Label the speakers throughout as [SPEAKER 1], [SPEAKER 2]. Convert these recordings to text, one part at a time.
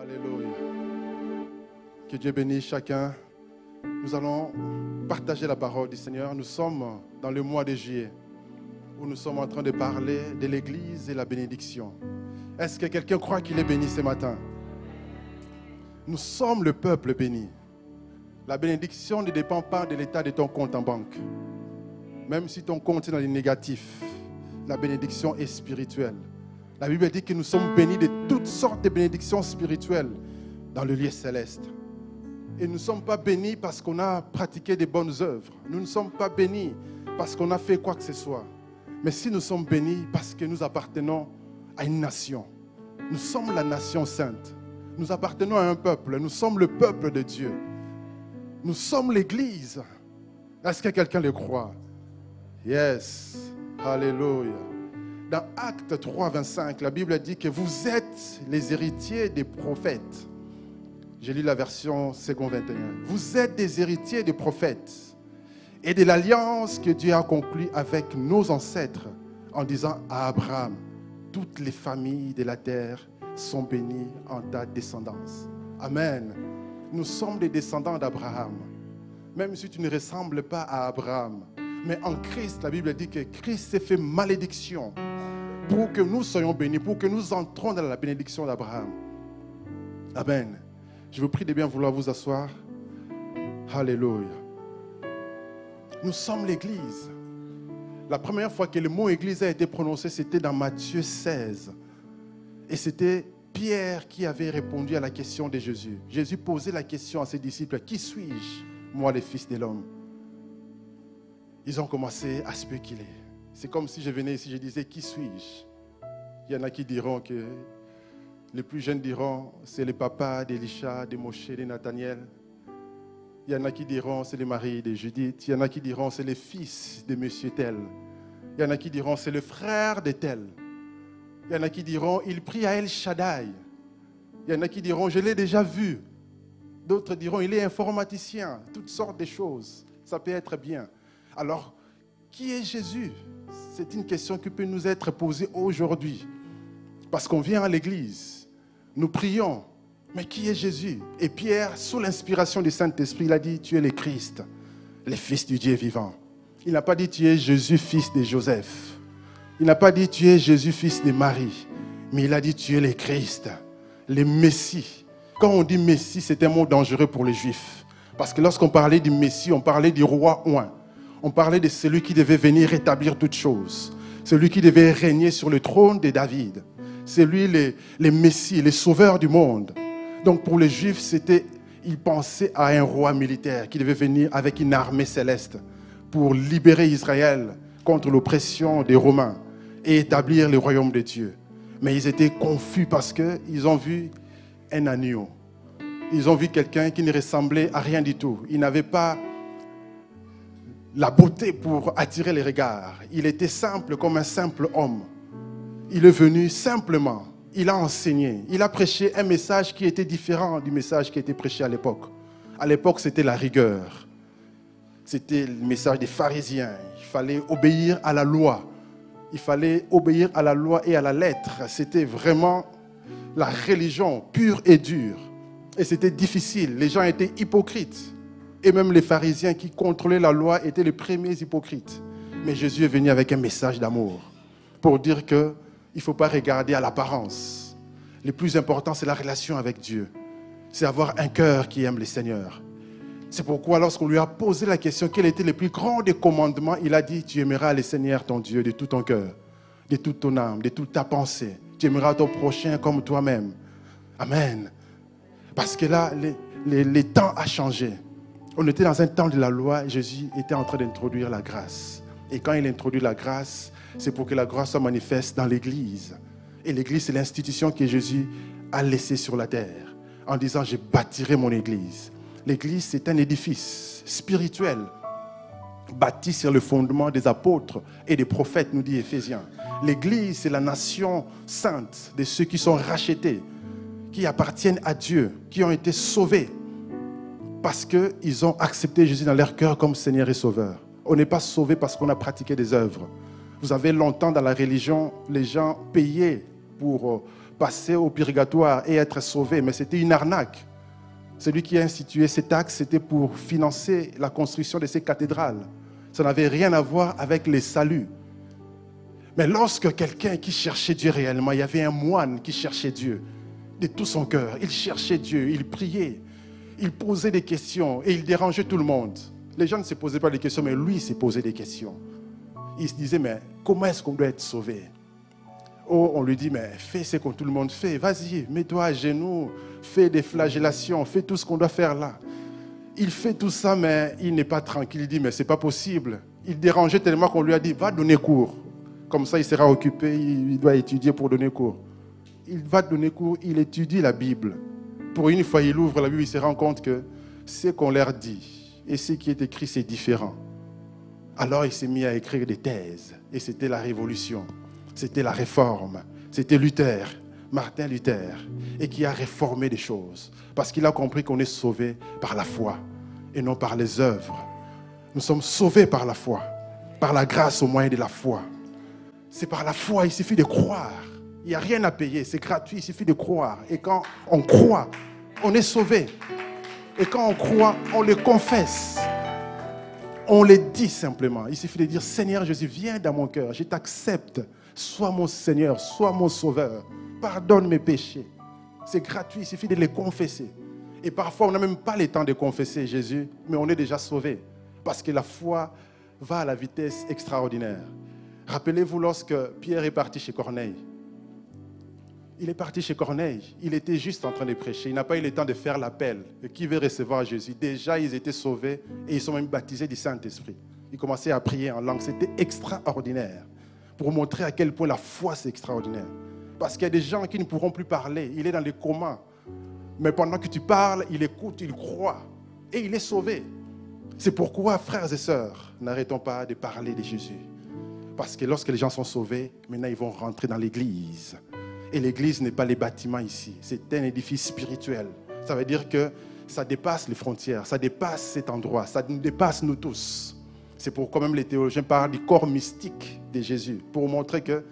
[SPEAKER 1] Alléluia. Que Dieu bénisse chacun. Nous allons partager la parole du Seigneur. Nous sommes dans le mois de juillet où nous sommes en train de parler de l'Église et la bénédiction. Est-ce que quelqu'un croit qu'il est béni ce matin? Nous sommes le peuple béni. La bénédiction ne dépend pas de l'état de ton compte en banque. Même si ton compte est dans le négatif, la bénédiction est spirituelle. La Bible dit que nous sommes bénis de toutes sortes de bénédictions spirituelles dans le lieu céleste. Et nous ne sommes pas bénis parce qu'on a pratiqué des bonnes œuvres. Nous ne sommes pas bénis parce qu'on a fait quoi que ce soit. Mais si nous sommes bénis parce que nous appartenons à une nation. Nous sommes la nation sainte. Nous appartenons à un peuple. Nous sommes le peuple de Dieu. Nous sommes l'Église. Est-ce que quelqu'un le croit? Yes. Alléluia. Dans Actes 3, 25, la Bible dit que vous êtes les héritiers des prophètes. J'ai lu la version second 21. Vous êtes des héritiers des prophètes et de l'alliance que Dieu a conclue avec nos ancêtres en disant à Abraham, toutes les familles de la terre sont bénies en ta descendance. Amen. Nous sommes des descendants d'Abraham. Même si tu ne ressembles pas à Abraham. Mais en Christ, la Bible dit que Christ s'est fait malédiction pour que nous soyons bénis, pour que nous entrons dans la bénédiction d'Abraham. Amen. Je vous prie de bien vouloir vous asseoir. Alléluia. Nous sommes l'Église. La première fois que le mot Église a été prononcé, c'était dans Matthieu 16. Et c'était Pierre qui avait répondu à la question de Jésus. Jésus posait la question à ses disciples, qui suis-je, moi le Fils de l'homme? Ils ont commencé à spéculer. C'est comme si je venais ici, je disais, qui suis-je? Il y en a qui diront que, les plus jeunes diront, c'est le papa d'Elisha, de Moshe, de Nathaniel. Il y en a qui diront, c'est le mari de Judith. Il y en a qui diront, c'est le fils de monsieur tel. Il y en a qui diront, c'est le frère de tel. Il y en a qui diront, il prie à El Shaddai. Il y en a qui diront, je l'ai déjà vu. D'autres diront, il est informaticien. Toutes sortes de choses. Ça peut être bien. Alors, qui est Jésus? C'est une question qui peut nous être posée aujourd'hui. Parce qu'on vient à l'église. Nous prions, mais qui est Jésus? Et Pierre, sous l'inspiration du Saint-Esprit, il a dit, tu es le Christ, le Fils du Dieu vivant. Il n'a pas dit, tu es Jésus, fils de Joseph. Il n'a pas dit, tu es Jésus, fils de Marie. Mais il a dit, tu es le Christ, le Messie. Quand on dit Messie, c'est un mot dangereux pour les Juifs. Parce que lorsqu'on parlait du Messie, on parlait du roi oint. On parlait de celui qui devait venir rétablir toutes choses. Celui qui devait régner sur le trône de David. C'est lui le Messie, le sauveur du monde. Donc pour les Juifs, ils pensaient à un roi militaire qui devait venir avec une armée céleste pour libérer Israël contre l'oppression des Romains et établir le royaume de Dieu. Mais ils étaient confus parce qu'ils ont vu un agneau. Ils ont vu quelqu'un qui ne ressemblait à rien du tout. Il n'avait pas la beauté pour attirer les regards. Il était simple comme un simple homme. Il est venu simplement, il a enseigné, il a prêché un message qui était différent du message qui était prêché à l'époque. À l'époque, c'était la rigueur. C'était le message des pharisiens. Il fallait obéir à la loi. Il fallait obéir à la loi et à la lettre. C'était vraiment la religion pure et dure. Et c'était difficile. Les gens étaient hypocrites. Et même les pharisiens qui contrôlaient la loi étaient les premiers hypocrites. Mais Jésus est venu avec un message d'amour pour dire que il ne faut pas regarder à l'apparence. Le plus important, c'est la relation avec Dieu. C'est avoir un cœur qui aime le Seigneur. C'est pourquoi lorsqu'on lui a posé la question, quel était le plus grand des commandements, il a dit, tu aimeras le Seigneur ton Dieu de tout ton cœur, de toute ton âme, de toute ta pensée. Tu aimeras ton prochain comme toi-même. Amen. Parce que là, les temps ont changé. On était dans un temps de la loi, Jésus était en train d'introduire la grâce. Et quand il introduit la grâce, c'est pour que la grâce soit manifeste dans l'Église. Et l'Église, c'est l'institution que Jésus a laissée sur la terre, en disant, je bâtirai mon Église. L'Église, c'est un édifice spirituel, bâti sur le fondement des apôtres et des prophètes, nous dit Éphésiens. L'Église, c'est la nation sainte de ceux qui sont rachetés, qui appartiennent à Dieu, qui ont été sauvés, parce qu'ils ont accepté Jésus dans leur cœur comme Seigneur et Sauveur. On n'est pas sauvé parce qu'on a pratiqué des œuvres. Vous avez longtemps dans la religion, les gens payaient pour passer au purgatoire et être sauvé, mais c'était une arnaque. Celui qui a institué ces taxes, c'était pour financer la construction de ces cathédrales. Ça n'avait rien à voir avec les saluts. Mais lorsque quelqu'un qui cherchait Dieu réellement, il y avait un moine qui cherchait Dieu de tout son cœur. Il cherchait Dieu, il priait, il posait des questions et il dérangeait tout le monde. Les gens ne se posaient pas des questions, mais lui s'est posé des questions. Il se disait, mais comment est-ce qu'on doit être sauvé? Oh, on lui dit, mais fais ce que tout le monde fait. Vas-y, mets-toi à genoux, fais des flagellations, fais tout ce qu'on doit faire là. Il fait tout ça, mais il n'est pas tranquille. Il dit, mais ce n'est pas possible. Il dérangeait tellement qu'on lui a dit, va donner cours. Comme ça, il sera occupé, il doit étudier pour donner cours. Il va donner cours, il étudie la Bible. Pour une fois, il ouvre la Bible, il se rend compte que ce qu'on leur dit et ce qui est écrit, c'est différent. Alors, il s'est mis à écrire des thèses. Et c'était la révolution. C'était la réforme. C'était Luther, Martin Luther, et qui a réformé des choses. Parce qu'il a compris qu'on est sauvé par la foi et non par les œuvres. Nous sommes sauvés par la foi, par la grâce au moyen de la foi. C'est par la foi, il suffit de croire. Il n'y a rien à payer, c'est gratuit, il suffit de croire. Et quand on croit, on est sauvé. Et quand on croit, on le confesse. On le dit simplement. Il suffit de dire, Seigneur Jésus, viens dans mon cœur, je t'accepte. Sois mon Seigneur, sois mon Sauveur. Pardonne mes péchés. C'est gratuit, il suffit de les confesser. Et parfois, on n'a même pas le temps de confesser Jésus, mais on est déjà sauvé. Parce que la foi va à la vitesse extraordinaire. Rappelez-vous lorsque Pierre est parti chez Corneille. Il est parti chez Corneille. Il était juste en train de prêcher. Il n'a pas eu le temps de faire l'appel. Qui veut recevoir Jésus? Déjà, ils étaient sauvés et ils sont même baptisés du Saint-Esprit. Ils commençaient à prier en langue. C'était extraordinaire. Pour montrer à quel point la foi, c'est extraordinaire. Parce qu'il y a des gens qui ne pourront plus parler. Il est dans les comas. Mais pendant que tu parles, il écoute, il croit. Et il est sauvé. C'est pourquoi, frères et sœurs, n'arrêtons pas de parler de Jésus. Parce que lorsque les gens sont sauvés, maintenant ils vont rentrer dans l'église. Et l'église n'est pas les bâtiments ici. C'est un édifice spirituel. Ça veut dire que ça dépasse les frontières. Ça dépasse cet endroit. Ça nous dépasse nous tous. C'est pourquoi même les théologiens parlent du corps mystique de Jésus. Pour montrer que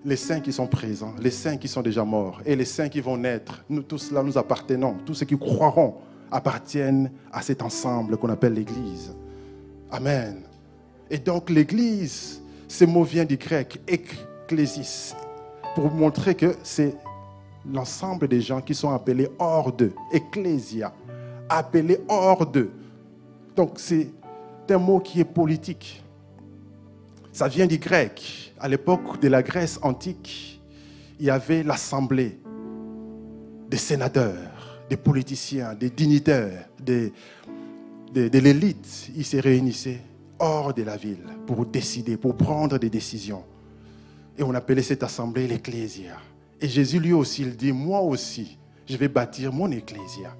[SPEAKER 1] les saints qui sont présents, les saints qui sont déjà morts et les saints qui vont naître, nous tous là, nous appartenons. Tous ceux qui croiront appartiennent à cet ensemble qu'on appelle l'église. Amen. Et donc l'église, ce mot vient du grec ecclésis, pour montrer que c'est l'ensemble des gens qui sont appelés hors d'eux. Ecclésia, appelés hors d'eux. Donc c'est un mot qui est politique. Ça vient du grec. À l'époque de la Grèce antique, il y avait l'assemblée des sénateurs, des politiciens, des dignitaires, de l'élite. Ils se réunissaient hors de la ville pour décider, pour prendre des décisions. Et on appelait cette assemblée l'Ecclésia. Et Jésus lui aussi, il dit, moi aussi, je vais bâtir mon Ecclésia.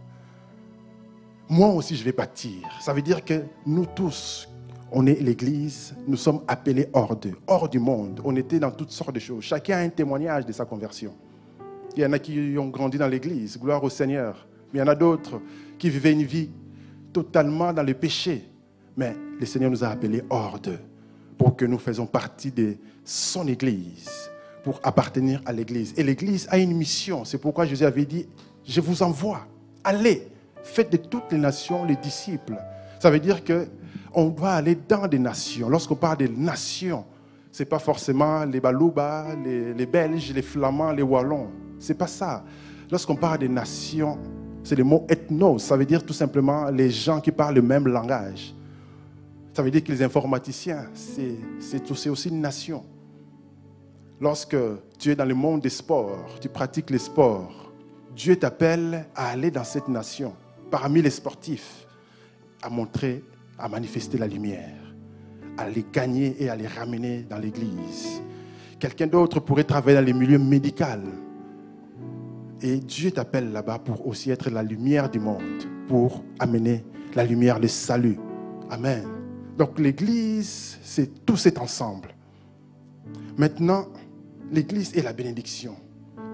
[SPEAKER 1] Moi aussi, je vais bâtir. Ça veut dire que nous tous, on est l'Église, nous sommes appelés hors d'eux, hors du monde. On était dans toutes sortes de choses. Chacun a un témoignage de sa conversion. Il y en a qui ont grandi dans l'Église, gloire au Seigneur. Mais il y en a d'autres qui vivaient une vie totalement dans le péché. Mais le Seigneur nous a appelés hors d'eux pour que nous faisions partie de son Église, pour appartenir à l'Église. Et l'Église a une mission. C'est pourquoi Jésus avait dit, je vous envoie, allez, faites de toutes les nations les disciples. Ça veut dire qu'on doit aller dans des nations. Lorsqu'on parle des nations, ce n'est pas forcément les Balouba, les Belges, les Flamands, les Wallons. Ce n'est pas ça. Lorsqu'on parle des nations, c'est le mot ethnos. Ça veut dire tout simplement les gens qui parlent le même langage. Ça veut dire que les informaticiens, c'est aussi une nation. Lorsque tu es dans le monde des sports, tu pratiques les sports, Dieu t'appelle à aller dans cette nation, parmi les sportifs, à montrer, à manifester la lumière, à les gagner et à les ramener dans l'église. Quelqu'un d'autre pourrait travailler dans les milieux médicaux. Et Dieu t'appelle là-bas pour aussi être la lumière du monde, pour amener la lumière, le salut. Amen. Donc l'église, c'est tout cet ensemble. Maintenant, l'église est la bénédiction.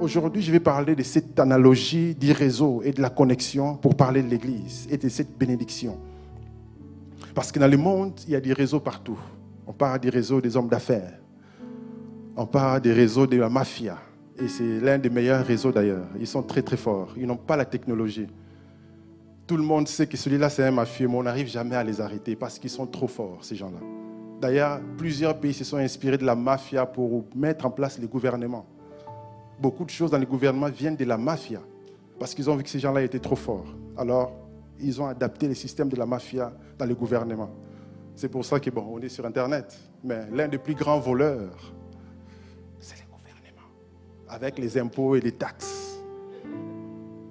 [SPEAKER 1] Aujourd'hui, je vais parler de cette analogie du réseau et de la connexion pour parler de l'église et de cette bénédiction. Parce que dans le monde, il y a des réseaux partout. On parle des réseaux des hommes d'affaires. On parle des réseaux de la mafia. Et c'est l'un des meilleurs réseaux d'ailleurs. Ils sont très très forts. Ils n'ont pas la technologie. Tout le monde sait que celui-là c'est un mafieux, mais on n'arrive jamais à les arrêter parce qu'ils sont trop forts, ces gens-là. D'ailleurs, plusieurs pays se sont inspirés de la mafia pour mettre en place les gouvernements. Beaucoup de choses dans les gouvernements viennent de la mafia parce qu'ils ont vu que ces gens-là étaient trop forts. Alors, ils ont adapté les systèmes de la mafia dans les gouvernements. C'est pour ça que, bon, on est sur Internet. Mais l'un des plus grands voleurs, c'est les gouvernements, avec les impôts et les taxes.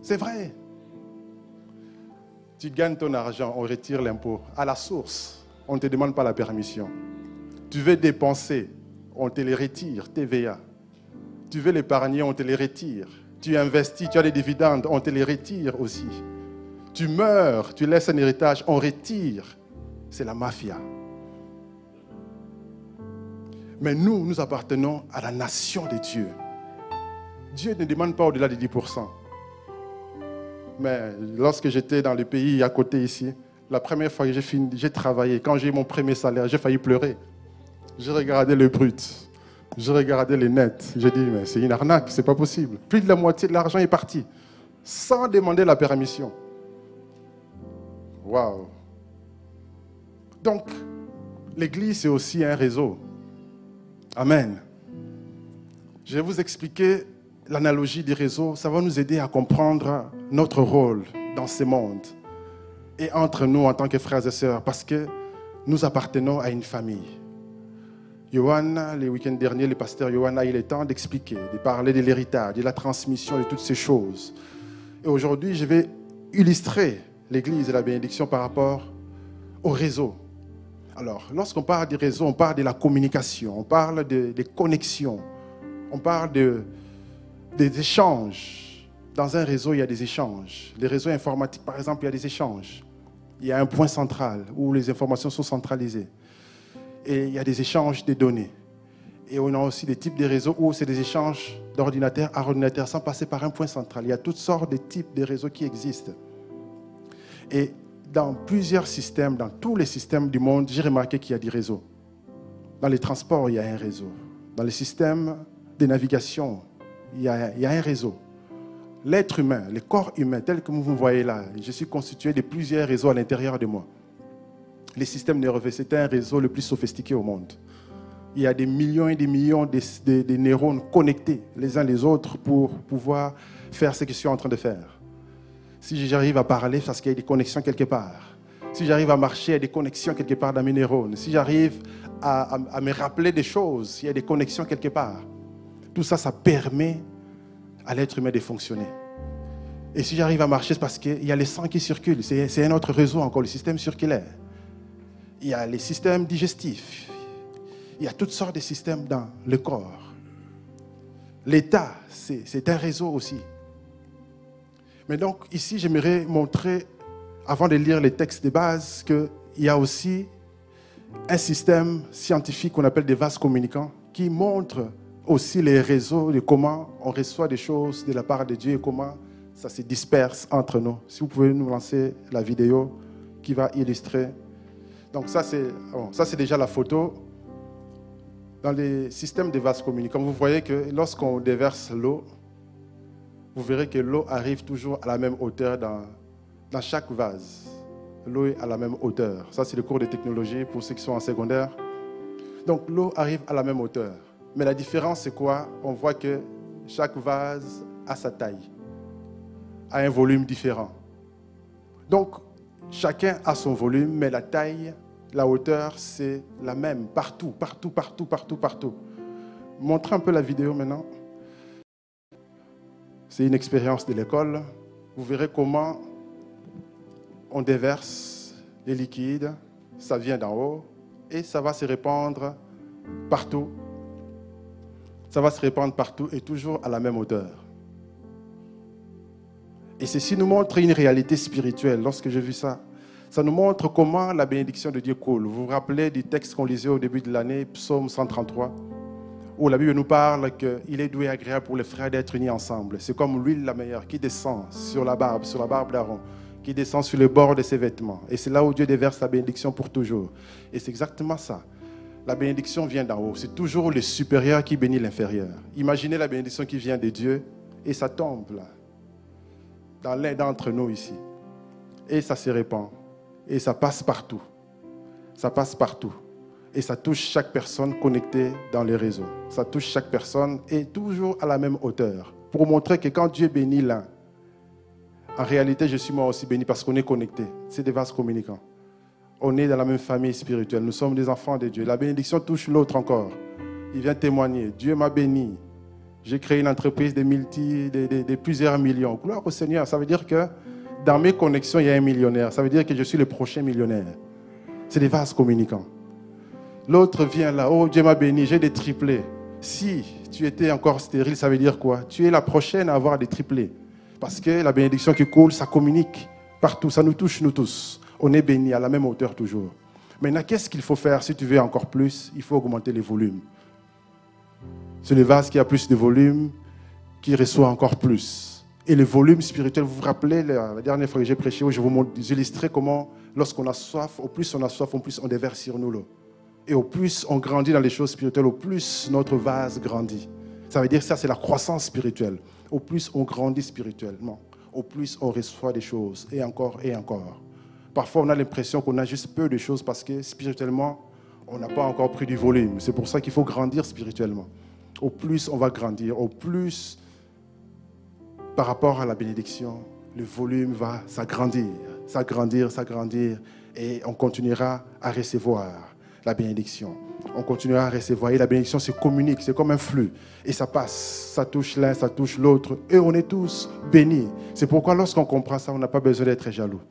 [SPEAKER 1] C'est vrai. Tu gagnes ton argent, on retire l'impôt. À la source, on ne te demande pas la permission. Tu veux dépenser, on te les retire, TVA. Tu veux l'épargner, on te les retire. Tu investis, tu as des dividendes, on te les retire aussi. Tu meurs, tu laisses un héritage, on retire. C'est la mafia. Mais nous, nous appartenons à la nation de Dieu. Dieu ne demande pas au-delà de 10%. Mais lorsque j'étais dans le pays à côté ici, la première fois que j'ai travaillé, quand j'ai eu mon premier salaire, j'ai failli pleurer. J'ai regardé le brut, j'ai regardé les nets. J'ai dit, mais c'est une arnaque, c'est pas possible. Plus de la moitié de l'argent est parti, sans demander la permission. Waouh! Donc, l'église, c'est aussi un réseau. Amen. Je vais vous expliquer l'analogie des réseaux. Ça va nous aider à comprendre notre rôle dans ce monde et entre nous en tant que frères et sœurs, parce que nous appartenons à une famille. Johan, le week-end dernier, le pasteur Johan a eu le temps d'expliquer, de parler de l'héritage, de la transmission, de toutes ces choses. Et aujourd'hui, je vais illustrer l'église et la bénédiction par rapport au réseau. Alors, lorsqu'on parle du réseau, on parle de la communication, on parle des connexions, on parle des échanges. Dans un réseau, il y a des échanges. Les réseaux informatiques, par exemple, il y a des échanges. Il y a un point central où les informations sont centralisées. Et il y a des échanges de données. Et on a aussi des types de réseaux où c'est des échanges d'ordinateur à ordinateur sans passer par un point central. Il y a toutes sortes de types de réseaux qui existent. Et dans plusieurs systèmes, dans tous les systèmes du monde, j'ai remarqué qu'il y a des réseaux. Dans les transports, il y a un réseau. Dans les systèmes de navigation, il y a un réseau. L'être humain, le corps humain, tel que vous me voyez là, je suis constitué de plusieurs réseaux à l'intérieur de moi. Les systèmes nerveux, c'est un réseau le plus sophistiqué au monde. Il y a des millions et des millions de neurones connectés les uns les autres pour pouvoir faire ce que je suis en train de faire. Si j'arrive à parler, c'est parce qu'il y a des connexions quelque part. Si j'arrive à marcher, il y a des connexions quelque part dans mes neurones. Si j'arrive à me rappeler des choses, il y a des connexions quelque part. Tout ça, ça permet à l'être humain de fonctionner. Et si j'arrive à marcher, c'est parce qu'il y a le sang qui circule. C'est un autre réseau encore, le système circulaire. Il y a les systèmes digestifs. Il y a toutes sortes de systèmes dans le corps. L'État, c'est un réseau aussi. Mais donc, ici, j'aimerais montrer, avant de lire les textes de base, qu'il y a aussi un système scientifique qu'on appelle des vases communicants qui montre aussi les réseaux de comment on reçoit des choses de la part de Dieu et comment ça se disperse entre nous. Si vous pouvez nous lancer la vidéo qui va illustrer. Donc ça, c'est déjà la photo. Dans les systèmes de vases communicants, vous voyez que lorsqu'on déverse l'eau, vous verrez que l'eau arrive toujours à la même hauteur dans chaque vase. L'eau est à la même hauteur. Ça, c'est le cours de technologie pour ceux qui sont en secondaire. Donc, l'eau arrive à la même hauteur. Mais la différence, c'est quoi? On voit que chaque vase a sa taille, a un volume différent. Donc, chacun a son volume, mais la taille, la hauteur, c'est la même partout, partout, partout, partout, partout. Montrez un peu la vidéo maintenant. C'est une expérience de l'école. Vous verrez comment on déverse les liquides. Ça vient d'en haut et ça va se répandre partout. Ça va se répandre partout et toujours à la même hauteur. Et ceci nous montre une réalité spirituelle. Lorsque j'ai vu ça, ça nous montre comment la bénédiction de Dieu coule. Vous vous rappelez du texte qu'on lisait au début de l'année, Psaume 133, où la Bible nous parle qu'il est doux et agréable pour les frères d'être unis ensemble. C'est comme l'huile la meilleure qui descend sur la barbe d'Aaron, qui descend sur le bord de ses vêtements. Et c'est là où Dieu déverse la bénédiction pour toujours. Et c'est exactement ça. La bénédiction vient d'en haut. C'est toujours le supérieur qui bénit l'inférieur. Imaginez la bénédiction qui vient de Dieu et ça tombe là, dans l'un d'entre nous ici. Et ça se répand. Et ça passe partout. Ça passe partout. Et ça touche chaque personne connectée dans les réseaux. Ça touche chaque personne et toujours à la même hauteur. Pour montrer que quand Dieu bénit l'un, en réalité, je suis moi aussi béni parce qu'on est connectés. C'est des vases communicants. On est dans la même famille spirituelle. Nous sommes des enfants de Dieu. La bénédiction touche l'autre encore. Il vient témoigner. Dieu m'a béni. J'ai créé une entreprise de plusieurs millions. Gloire au Seigneur. Ça veut dire que dans mes connexions, il y a un millionnaire. Ça veut dire que je suis le prochain millionnaire. C'est des vases communicants. L'autre vient là. Oh, Dieu m'a béni. J'ai des triplés. Si tu étais encore stérile, ça veut dire quoi? Tu es la prochaine à avoir des triplés. Parce que la bénédiction qui coule, ça communique partout. Ça nous touche, nous tous. On est bénis à la même hauteur toujours. Maintenant, qu'est-ce qu'il faut faire si tu veux encore plus? Il faut augmenter les volumes. C'est le vase qui a plus de volume qui reçoit encore plus. Et le volume spirituel, vous vous rappelez, la dernière fois que j'ai prêché, où je vous illustrais comment, lorsqu'on a soif, au plus on a soif, au plus on déverse sur nous l'eau. Et au plus on grandit dans les choses spirituelles, au plus notre vase grandit. Ça veut dire que ça, c'est la croissance spirituelle. Au plus on grandit spirituellement, au plus on reçoit des choses, et encore et encore. Parfois, on a l'impression qu'on a juste peu de choses parce que spirituellement, on n'a pas encore pris du volume. C'est pour ça qu'il faut grandir spirituellement. Au plus on va grandir, au plus, par rapport à la bénédiction, le volume va s'agrandir, s'agrandir, s'agrandir, et on continuera à recevoir la bénédiction. On continuera à recevoir, et la bénédiction se communique, c'est comme un flux, et ça passe, ça touche l'un, ça touche l'autre, et on est tous bénis. C'est pourquoi lorsqu'on comprend ça, on n'a pas besoin d'être jaloux.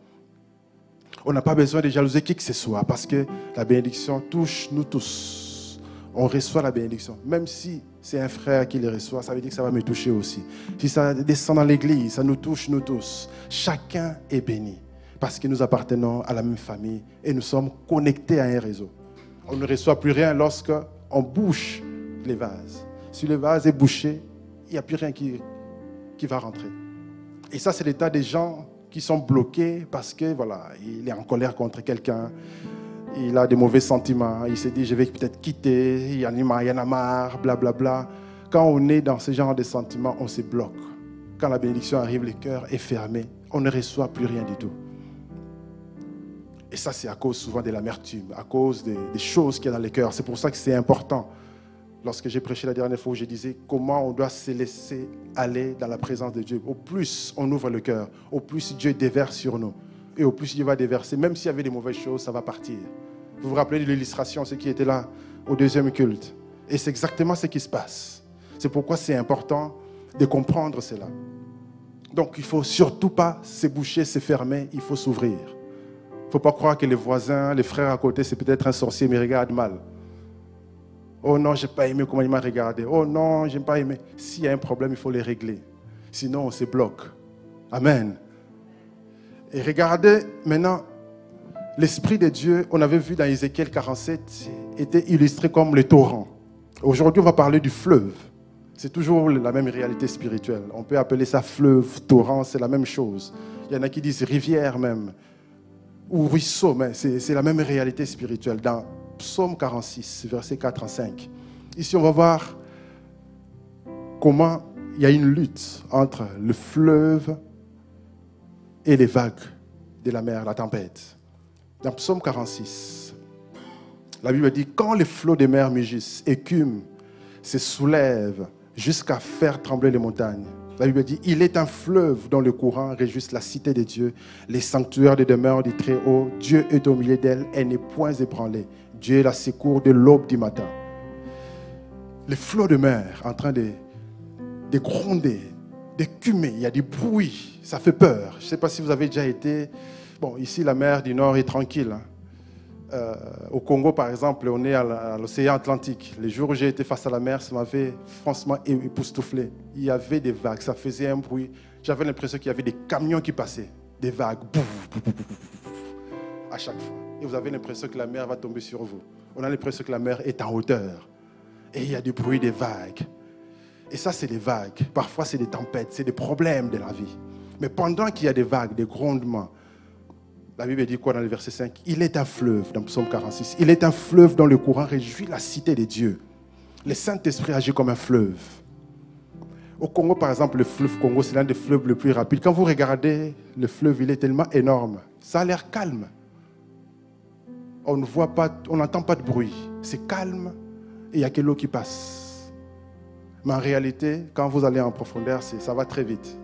[SPEAKER 1] On n'a pas besoin de jalouser qui que ce soit, parce que la bénédiction touche nous tous. On reçoit la bénédiction. Même si c'est un frère qui le reçoit, ça veut dire que ça va me toucher aussi. Si ça descend dans l'église, ça nous touche nous tous. Chacun est béni, parce que nous appartenons à la même famille et nous sommes connectés à un réseau. On ne reçoit plus rien lorsqu'on bouche les vases. Si le vase est bouché, il n'y a plus rien qui va rentrer. Et ça, c'est l'état des gens qui sont bloqués parce que voilà, il est en colère contre quelqu'un, il a des mauvais sentiments, il se dit je vais peut-être quitter, il y en a marre, blablabla. Quand on est dans ce genre de sentiments, on se bloque. Quand la bénédiction arrive, le cœur est fermé, on ne reçoit plus rien du tout. Et ça, c'est à cause souvent de l'amertume, à cause des choses qu'il y a dans le cœur. C'est pour ça que c'est important. Lorsque j'ai prêché la dernière fois, je disais comment on doit se laisser aller dans la présence de Dieu. Au plus on ouvre le cœur, au plus Dieu déverse sur nous. Et au plus Dieu va déverser, même s'il y avait des mauvaises choses, ça va partir. Vous vous rappelez de l'illustration, ceux qui étaient là au deuxième culte. Et c'est exactement ce qui se passe. C'est pourquoi c'est important de comprendre cela. Donc il ne faut surtout pas se boucher, se fermer, il faut s'ouvrir. Il ne faut pas croire que les voisins, les frères à côté, c'est peut-être un sorcier, mais regarde mal. Oh non, je n'ai pas aimé comment il m'a regardé. Oh non, je n'ai pas aimé. S'il y a un problème, il faut les régler. Sinon, on se bloque. Amen. Et regardez maintenant, l'Esprit de Dieu, on avait vu dans Ézéchiel 47, était illustré comme le torrent. Aujourd'hui, on va parler du fleuve. C'est toujours la même réalité spirituelle. On peut appeler ça fleuve, torrent, c'est la même chose. Il y en a qui disent rivière même, ou ruisseau, mais c'est la même réalité spirituelle. Dans Psaume 46, versets 4 à 5. Ici, on va voir comment il y a une lutte entre le fleuve et les vagues de la mer, la tempête. Dans Psaume 46, la Bible dit « Quand les flots des mers mugissent, écument, se soulèvent jusqu'à faire trembler les montagnes. » La Bible dit « Il est un fleuve dont le courant réjouisse la cité de Dieu, les sanctuaires des demeures du Très-Haut. Dieu est au milieu d'elle, elle n'est point ébranlée. Dieu est la secours de l'aube du matin. » Les flots de mer en train de gronder, d'écumer, il y a du bruit, ça fait peur. Je ne sais pas si vous avez déjà été... Bon, ici, la mer du Nord est tranquille. Au Congo, par exemple, on est à l'océan Atlantique. Les jours où j'ai été face à la mer, ça m'avait franchement époustouflé. Il y avait des vagues, ça faisait un bruit. J'avais l'impression qu'il y avait des camions qui passaient, des vagues, à chaque fois. Et vous avez l'impression que la mer va tomber sur vous. On a l'impression que la mer est en hauteur. Et il y a du bruit des vagues. Et ça, c'est des vagues. Parfois, c'est des tempêtes, c'est des problèmes de la vie. Mais pendant qu'il y a des vagues, des grondements, La Bible dit quoi dans le verset 5? Il est un fleuve, dans Psaume 46. Il est un fleuve dont le courant réjouit la cité des dieux. Le Saint-Esprit agit comme un fleuve. Au Congo, par exemple, le fleuve Congo, c'est l'un des fleuves les plus rapides. Quand vous regardez le fleuve, il est tellement énorme. Ça a l'air calme. On ne voit pas, on n'entend pas de bruit. C'est calme et il n'y a que l'eau qui passe. Mais en réalité, quand vous allez en profondeur, ça va très vite.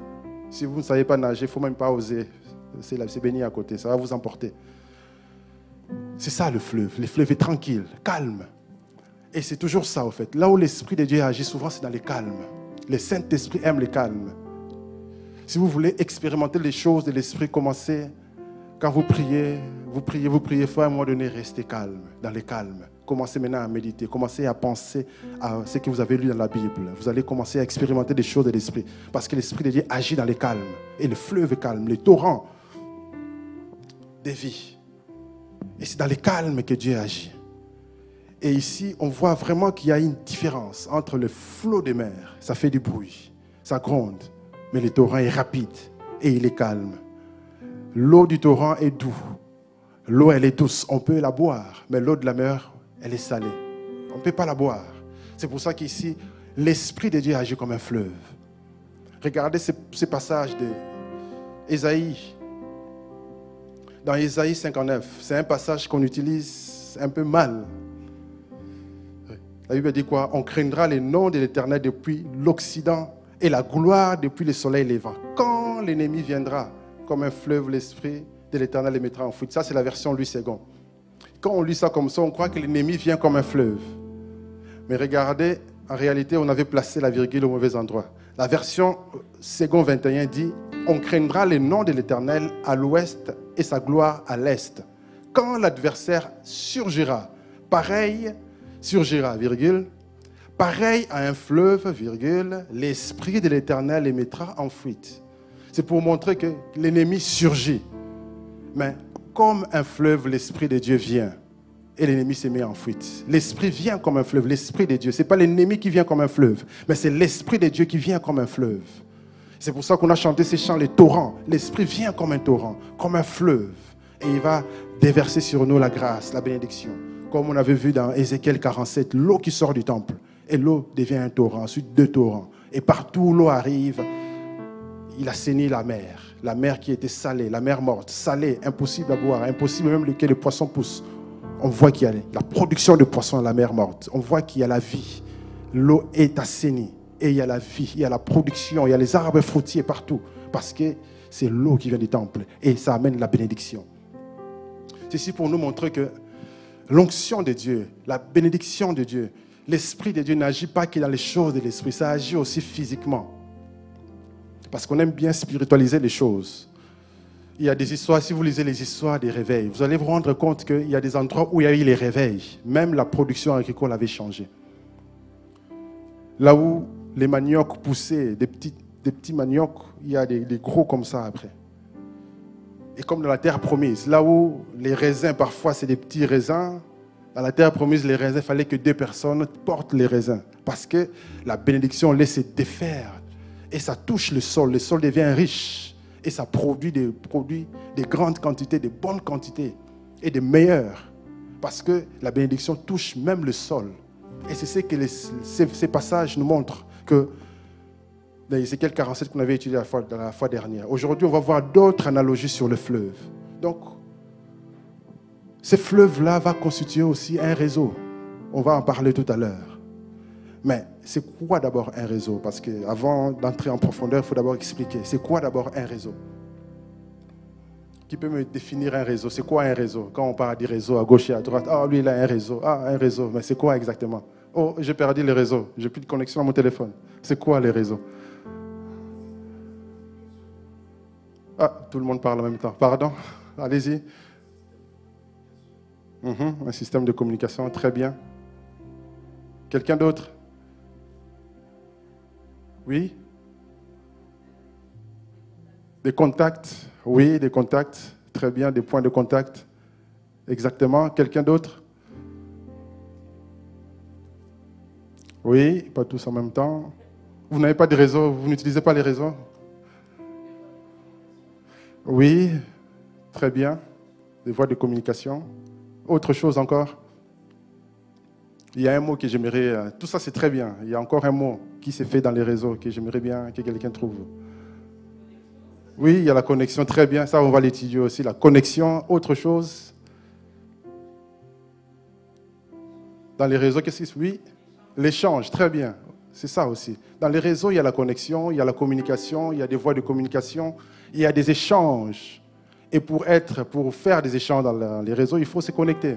[SPEAKER 1] Si vous ne savez pas nager, il ne faut même pas oser. C'est baigner à côté, ça va vous emporter. C'est ça le fleuve. Le fleuve est tranquille, calme. Et c'est toujours ça, au fait. Là où l'Esprit de Dieu agit souvent, c'est dans le calme. Le Saint-Esprit aime le calme. Si vous voulez expérimenter les choses de l'Esprit, commencez, quand vous priez, il faut à un moment donné rester calme, dans le calme. Commencez maintenant à méditer, commencez à penser à ce que vous avez lu dans la Bible. Vous allez commencer à expérimenter des choses de l'Esprit. Parce que l'Esprit de Dieu agit dans le calme. Et le fleuve est calme, les torrents des vies. Et c'est dans le calme que Dieu agit. Et ici, on voit vraiment qu'il y a une différence entre le flot des mers. Ça fait du bruit, ça gronde, mais le torrent est rapide et il est calme. L'eau du torrent est douce. L'eau, elle est douce, on peut la boire, mais l'eau de la mer, elle est salée. On ne peut pas la boire. C'est pour ça qu'ici, l'Esprit de Dieu agit comme un fleuve. Regardez ce passage d'Ésaïe. Dans Ésaïe 59, c'est un passage qu'on utilise un peu mal. La Bible dit quoi? On craindra les noms de l'Éternel depuis l'Occident et la gloire depuis le soleil levant. Quand l'ennemi viendra, comme un fleuve, l'Esprit de l'Éternel les mettra en fuite. Ça, c'est la version Louis II. Quand on lit ça comme ça, on croit que l'ennemi vient comme un fleuve. Mais regardez, en réalité, on avait placé la virgule au mauvais endroit. La version second 21 dit: on craindra les noms de l'Éternel à l'ouest et sa gloire à l'est. Quand l'adversaire surgira, virgule, pareil à un fleuve, virgule, l'Esprit de l'Éternel les mettra en fuite. C'est pour montrer que l'ennemi surgit. Mais comme un fleuve, l'Esprit de Dieu vient. Et l'ennemi se met en fuite. L'Esprit vient comme un fleuve, l'Esprit de Dieu. Ce n'est pas l'ennemi qui vient comme un fleuve, mais c'est l'Esprit de Dieu qui vient comme un fleuve. C'est pour ça qu'on a chanté ces chants, les torrents. L'Esprit vient comme un torrent, comme un fleuve. Et il va déverser sur nous la grâce, la bénédiction. Comme on avait vu dans Ézéchiel 47, l'eau qui sort du temple. Et l'eau devient un torrent, ensuite 2 torrents. Et partout où l'eau arrive, il assainit la mer qui était salée, la mer morte, salée, impossible à boire, impossible même que les poissons poussent. On voit qu'il y a la production de poissons dans la mer morte. On voit qu'il y a la vie. L'eau est assainie. Et il y a la vie, il y a la production, il y a les arbres fruitiers partout. Parce que c'est l'eau qui vient du temple. Et ça amène la bénédiction. C'est ici pour nous montrer que l'onction de Dieu, la bénédiction de Dieu, l'Esprit de Dieu n'agit pas que dans les choses de l'Esprit. Ça agit aussi physiquement. Parce qu'on aime bien spiritualiser les choses. Il y a des histoires, si vous lisez les histoires des réveils, vous allez vous rendre compte qu'il y a des endroits où il y a eu les réveils. Même la production agricole avait changé. Là où les maniocs poussaient, des petits maniocs, il y a des gros comme ça après. Et comme dans la terre promise, là où les raisins, parfois c'est des petits raisins, dans la terre promise, les raisins, il fallait que 2 personnes portent les raisins. Parce que la bénédiction laisse se défaire. Et ça touche le sol devient riche. Et ça produit des grandes quantités, des bonnes quantités et des meilleures. Parce que la bénédiction touche même le sol. Et c'est ce que ces passages nous montrent que dans Ézéchiel 47 qu'on avait étudié la fois dernière. Aujourd'hui, on va voir d'autres analogies sur le fleuve. Donc, ce fleuve-là va constituer aussi un réseau. On va en parler tout à l'heure. Mais c'est quoi d'abord un réseau? Parce qu'avant d'entrer en profondeur, il faut d'abord expliquer. C'est quoi d'abord un réseau? Qui peut me définir un réseau? C'est quoi un réseau? Quand on parle du réseau à gauche et à droite, ah, lui, il a un réseau. Ah, un réseau. Mais c'est quoi exactement? Oh, j'ai perdu le réseau. J'ai plus de connexion à mon téléphone. C'est quoi les réseaux? Ah, tout le monde parle en même temps. Pardon? Allez-y. Un système de communication, très bien. Quelqu'un d'autre? Oui? Des contacts? Oui, des contacts. Très bien, des points de contact. Exactement. Quelqu'un d'autre? Oui, pas tous en même temps. Vous n'avez pas de réseau, vous n'utilisez pas les réseaux? Oui, très bien. des voies de communication. Autre chose encore. Il y a un mot que j'aimerais... Tout ça, c'est très bien. Il y a encore un mot qui s'est fait dans les réseaux que j'aimerais bien que quelqu'un trouve. Oui, il y a la connexion, très bien. Ça, on va l'étudier aussi. La connexion, autre chose. Dans les réseaux, qu'est-ce qui se passe? Oui, l'échange, très bien. C'est ça aussi. Dans les réseaux, il y a la connexion, il y a la communication, il y a des voies de communication, il y a des échanges. Et pour faire des échanges dans les réseaux, il faut se connecter.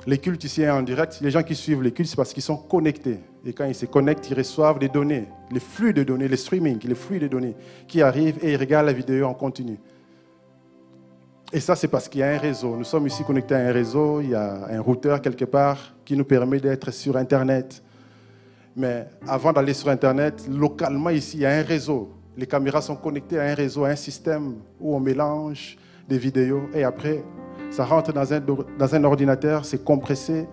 [SPEAKER 1] Les cultes ici en direct, les gens qui suivent les cultes, c'est parce qu'ils sont connectés. Et quand ils se connectent, ils reçoivent des données, les flux de données, les streaming, les flux de données qui arrivent et ils regardent la vidéo en continu. Et ça, c'est parce qu'il y a un réseau. Nous sommes ici connectés à un réseau, il y a un routeur quelque part qui nous permet d'être sur Internet. Mais avant d'aller sur Internet, localement ici, il y a un réseau. Les caméras sont connectées à un réseau, à un système où on mélange des vidéos et après, ça rentre dans un ordinateur, c'est compressé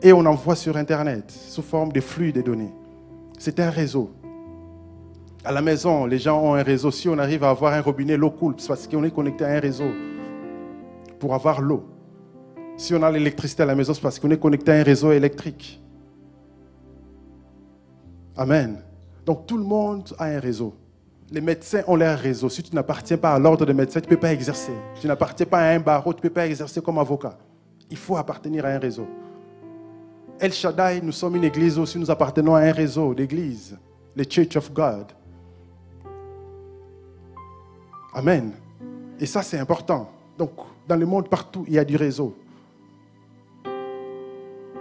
[SPEAKER 1] et on envoie sur Internet sous forme de flux de données. C'est un réseau. À la maison, les gens ont un réseau. Si on arrive à avoir un robinet, l'eau coule, c'est parce qu'on est connecté à un réseau pour avoir l'eau. Si on a l'électricité à la maison, c'est parce qu'on est connecté à un réseau électrique. Amen. Donc tout le monde a un réseau. Les médecins ont leur réseau. Si tu n'appartiens pas à l'ordre des médecins, tu ne peux pas exercer. Tu n'appartiens pas à un barreau, tu ne peux pas exercer comme avocat. Il faut appartenir à un réseau. El Shaddai, nous sommes une église aussi, nous appartenons à un réseau d'églises, les Church of God. Amen. Et ça, c'est important. Donc, dans le monde, partout, il y a du réseau.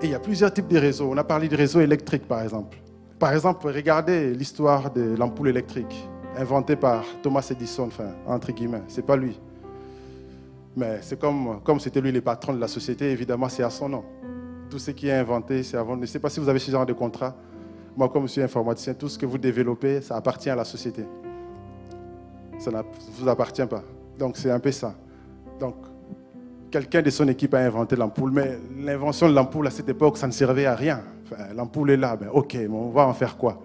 [SPEAKER 1] Et il y a plusieurs types de réseaux. On a parlé du réseau électrique, par exemple. Par exemple, regardez l'histoire de l'ampoule électrique, inventée par Thomas Edison, enfin, entre guillemets. Ce n'est pas lui. Mais c'est comme c'était lui le patron de la société, évidemment, c'est à son nom. Tout ce qui est inventé, c'est avant. Je ne sais pas si vous avez ce genre de contrat. Moi, comme je suis informaticien, tout ce que vous développez, ça appartient à la société. Ça ne vous appartient pas. Donc, c'est un peu ça. Donc, quelqu'un de son équipe a inventé l'ampoule, mais l'invention de l'ampoule à cette époque, ça ne servait à rien. Enfin, l'ampoule est là, ben, ok, mais on va en faire quoi?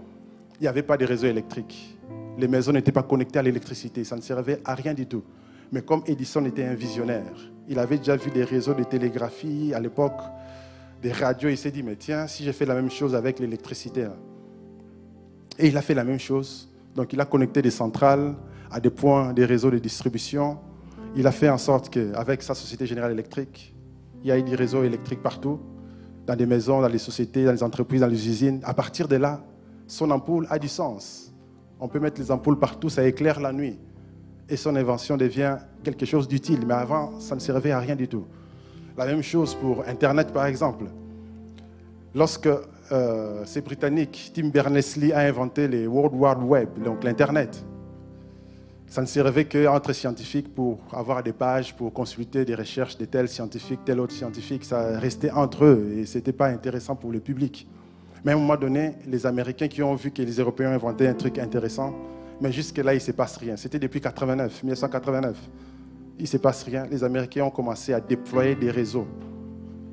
[SPEAKER 1] Il n'y avait pas de réseau électrique. Les maisons n'étaient pas connectées à l'électricité, ça ne servait à rien du tout. Mais comme Edison était un visionnaire, il avait déjà vu des réseaux de télégraphie à l'époque, des radios, il s'est dit, mais tiens, si j'ai fait la même chose avec l'électricité. Et il a fait la même chose. Donc il a connecté des centrales à des points, des réseaux de distribution. Il a fait en sorte qu'avec sa Société Générale Électrique, il y a eu des réseaux électriques partout, dans des maisons, dans les sociétés, dans les entreprises, dans les usines. À partir de là, son ampoule a du sens. On peut mettre les ampoules partout, ça éclaire la nuit. Et son invention devient quelque chose d'utile. Mais avant, ça ne servait à rien du tout. La même chose pour Internet, par exemple. Lorsque ces Britanniques, Tim Berners-Lee, a inventé les World Wide Web, donc l'Internet, ça ne servait qu'entre scientifiques pour avoir des pages, pour consulter des recherches de tel scientifique, tel autre scientifique. Ça restait entre eux et ce n'était pas intéressant pour le public. Mais à un moment donné, les Américains qui ont vu que les Européens inventaient un truc intéressant, mais jusque-là, il ne se passe rien. C'était depuis 1989. Il ne se passe rien. Les Américains ont commencé à déployer des réseaux.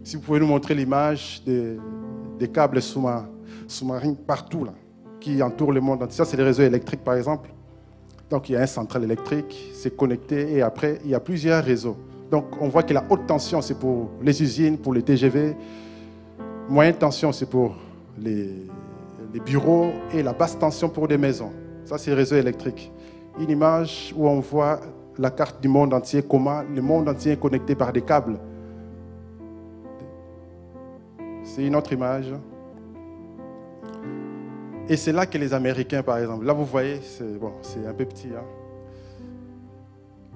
[SPEAKER 1] Si vous pouvez nous montrer l'image des câbles sous-marins partout, là, qui entourent le monde. Ça, c'est les réseaux électriques, par exemple. Donc, il y a une centrale électrique, c'est connecté, et après, il y a plusieurs réseaux. Donc, on voit que la haute tension, c'est pour les usines, pour les TGV. Moyenne tension, c'est pour les bureaux, et la basse tension pour des maisons. Ça, c'est le réseau électrique. Une image où on voit la carte du monde entier, comment le monde entier est connecté par des câbles. C'est une autre image. Et c'est là que les Américains, par exemple, là vous voyez, c'est un peu petit. Hein.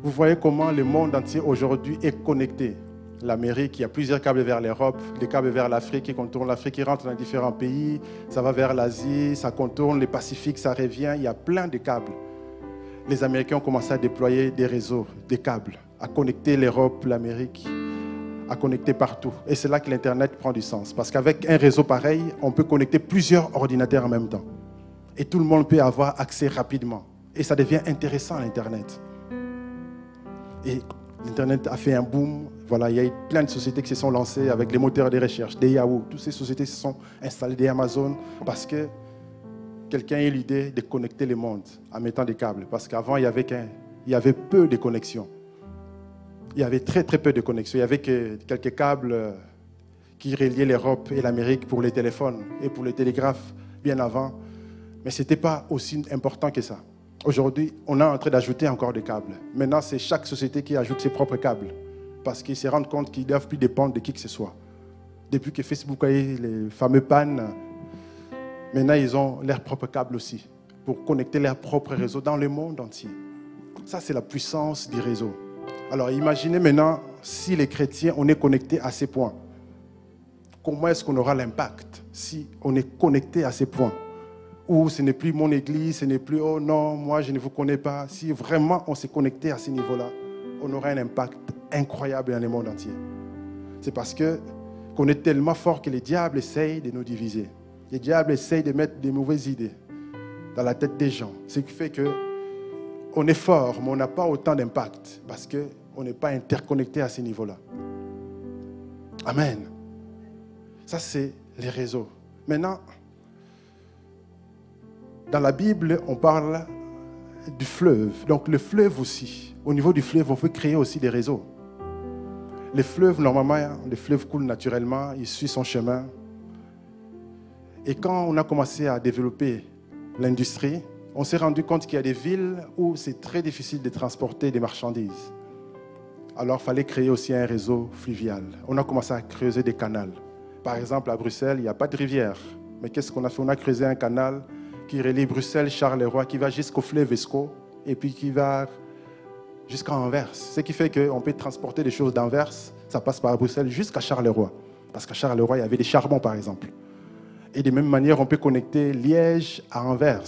[SPEAKER 1] Vous voyez comment le monde entier aujourd'hui est connecté. L'Amérique, il y a plusieurs câbles vers l'Europe, des câbles vers l'Afrique qui contournent l'Afrique, qui rentrent dans différents pays, ça va vers l'Asie, ça contourne le Pacifique, ça revient, il y a plein de câbles. Les Américains ont commencé à déployer des réseaux, des câbles, à connecter l'Europe, l'Amérique, à connecter partout. Et c'est là que l'Internet prend du sens. Parce qu'avec un réseau pareil, on peut connecter plusieurs ordinateurs en même temps. Et tout le monde peut avoir accès rapidement. Et ça devient intéressant, l'Internet. Et l'Internet a fait un boom. Voilà, il y a eu plein de sociétés qui se sont lancées avec les moteurs de recherche, des Yahoo. Toutes ces sociétés se sont installées, des Amazon, parce que quelqu'un a eu l'idée de connecter le monde en mettant des câbles. Parce qu'avant, il y avait peu de connexions. il y avait très très peu de connexions. Il y avait que quelques câbles qui reliaient l'Europe et l'Amérique pour les téléphones et pour les télégraphes bien avant. Mais ce n'était pas aussi important que ça. Aujourd'hui, on est en train d'ajouter encore des câbles. Maintenant, c'est chaque société qui ajoute ses propres câbles. Parce qu'ils se rendent compte qu'ils ne doivent plus dépendre de qui que ce soit. Depuis que Facebook a eu les fameux pannes, maintenant ils ont leurs propres câbles aussi pour connecter leurs propres réseaux dans le monde entier. Ça, c'est la puissance du réseau. Alors imaginez maintenant si les chrétiens, on est connectés à ces points. Comment est-ce qu'on aura l'impact si on est connecté à ces points? Ou ce n'est plus mon église, ce n'est plus « oh non, moi je ne vous connais pas ». Si vraiment on s'est connecté à ce niveau-là, on aura un impact incroyable dans le monde entier. C'est parce qu'on est tellement fort que les diables essayent de nous diviser. Les diables essayent de mettre des mauvaises idées dans la tête des gens. Ce qui fait qu'on est fort, mais on n'a pas autant d'impact parce qu'on n'est pas interconnecté à ce niveau-là. Amen. Ça, c'est les réseaux. Maintenant, dans la Bible, on parle du fleuve. Donc, le fleuve aussi. Au niveau du fleuve, on peut créer aussi des réseaux. Les fleuves, normalement, le fleuve coule naturellement, il suit son chemin. Et quand on a commencé à développer l'industrie, on s'est rendu compte qu'il y a des villes où c'est très difficile de transporter des marchandises. Alors, il fallait créer aussi un réseau fluvial. On a commencé à creuser des canaux. Par exemple, à Bruxelles, il n'y a pas de rivière. Mais qu'est-ce qu'on a fait? On a creusé un canal qui relie Bruxelles, Charleroi, qui va jusqu'au fleuve Escaut et puis qui va jusqu'à Anvers. Ce qui fait qu'on peut transporter des choses d'Anvers, ça passe par Bruxelles jusqu'à Charleroi. Parce qu'à Charleroi, il y avait des charbons, par exemple. Et de même manière, on peut connecter Liège à Anvers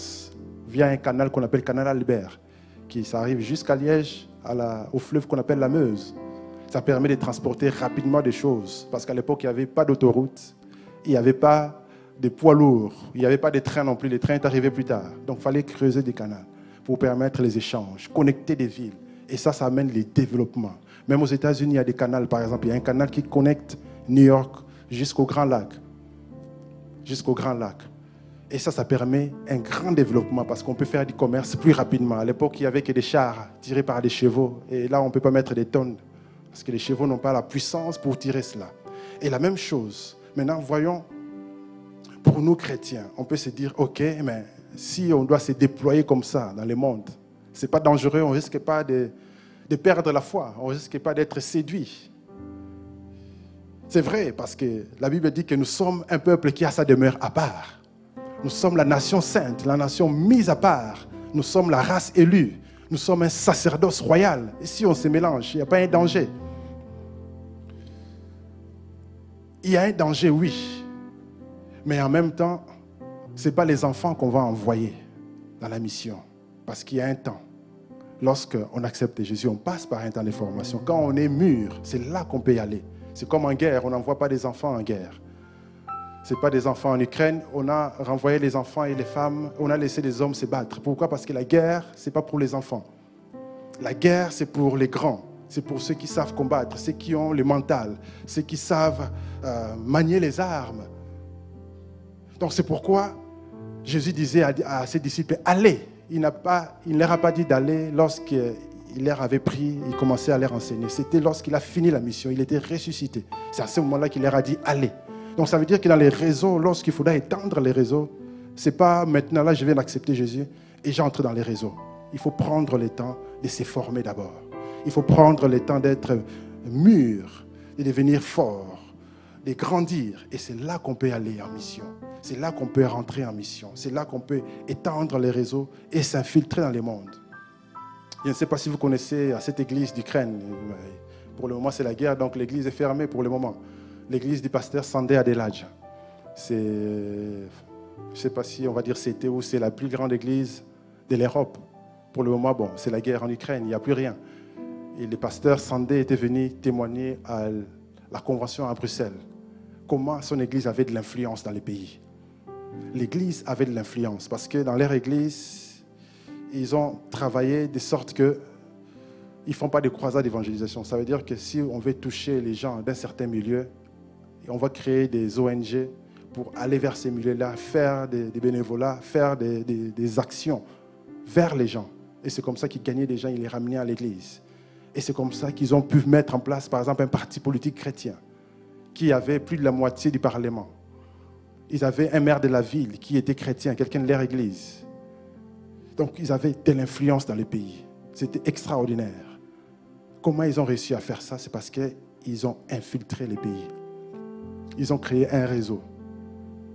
[SPEAKER 1] via un canal qu'on appelle canal Albert, ça arrive jusqu'à Liège, au fleuve qu'on appelle la Meuse. Ça permet de transporter rapidement des choses. Parce qu'à l'époque, il n'y avait pas d'autoroute, il n'y avait pas de poids lourds, il n'y avait pas de trains non plus. Les trains sont arrivés plus tard. Donc, il fallait creuser des canaux pour permettre les échanges, connecter des villes. Et ça amène les développements. Même aux États-Unis, il y a des canaux, par exemple. Il y a un canal qui connecte New York jusqu'au Grand Lac. Jusqu'au Grand Lac. Et ça permet un grand développement parce qu'on peut faire du commerce plus rapidement. À l'époque, il n'y avait que des chars tirés par des chevaux. Et là, on ne peut pas mettre des tonnes parce que les chevaux n'ont pas la puissance pour tirer cela. Et la même chose. Maintenant, voyons, pour nous chrétiens, on peut se dire, ok, mais si on doit se déployer comme ça dans le monde, ce n'est pas dangereux, on ne risque pas de perdre la foi, on ne risque pas d'être séduit. C'est vrai, parce que la Bible dit que nous sommes un peuple qui a sa demeure à part. Nous sommes la nation sainte, la nation mise à part. Nous sommes la race élue. Nous sommes un sacerdoce royal. Et si on se mélange, il n'y a pas un danger. Il y a un danger, oui. Mais en même temps, ce n'est pas les enfants qu'on va envoyer dans la mission. Parce qu'il y a un temps. Lorsqu'on accepte Jésus, on passe par un temps de formation. Quand on est mûr, c'est là qu'on peut y aller. C'est comme en guerre, on n'envoie pas des enfants en guerre. Ce n'est pas des enfants en Ukraine. On a renvoyé les enfants et les femmes. On a laissé les hommes se battre. Pourquoi? Parce que la guerre, ce n'est pas pour les enfants. La guerre, c'est pour les grands. C'est pour ceux qui savent combattre, ceux qui ont le mental, ceux qui savent manier les armes. Donc c'est pourquoi Jésus disait à ses disciples, allez. Il ne leur a pas dit d'aller lorsqu'il leur avait pris, il commençait à leur enseigner. C'était lorsqu'il a fini la mission, il était ressuscité. C'est à ce moment-là qu'il leur a dit, allez. Donc ça veut dire que dans les réseaux, lorsqu'il faudra étendre les réseaux, ce n'est pas maintenant, là je viens d'accepter Jésus et j'entre dans les réseaux. Il faut prendre le temps de se former d'abord. Il faut prendre le temps d'être mûr, de devenir fort, de grandir. Et c'est là qu'on peut aller en mission. C'est là qu'on peut rentrer en mission. C'est là qu'on peut étendre les réseaux et s'infiltrer dans le monde. Je ne sais pas si vous connaissez cette église d'Ukraine. Pour le moment, c'est la guerre, donc l'église est fermée pour le moment. L'église du pasteur Sandé Adeladj. Je ne sais pas si on va dire c'était où, c'est la plus grande église de l'Europe. Pour le moment, bon, c'est la guerre en Ukraine, il n'y a plus rien. Et le pasteur Sandé était venu témoigner à la convention à Bruxelles. Comment son église avait de l'influence dans les pays. L'église avait de l'influence parce que dans leur église, ils ont travaillé de sorte que ils ne font pas de croisades d'évangélisation. Ça veut dire que si on veut toucher les gens d'un certain milieu, on va créer des ONG pour aller vers ces milieux-là, faire des bénévolats, faire des actions vers les gens. Et c'est comme ça qu'ils gagnaient des gens, ils les ramenaient à l'église. Et c'est comme ça qu'ils ont pu mettre en place, par exemple, un parti politique chrétien qui avait plus de la moitié du Parlement. Ils avaient un maire de la ville qui était chrétien, quelqu'un de leur église. Donc, ils avaient de l'influence dans le pays. C'était extraordinaire. Comment ils ont réussi à faire ça? C'est parce qu'ils ont infiltré les pays. Ils ont créé un réseau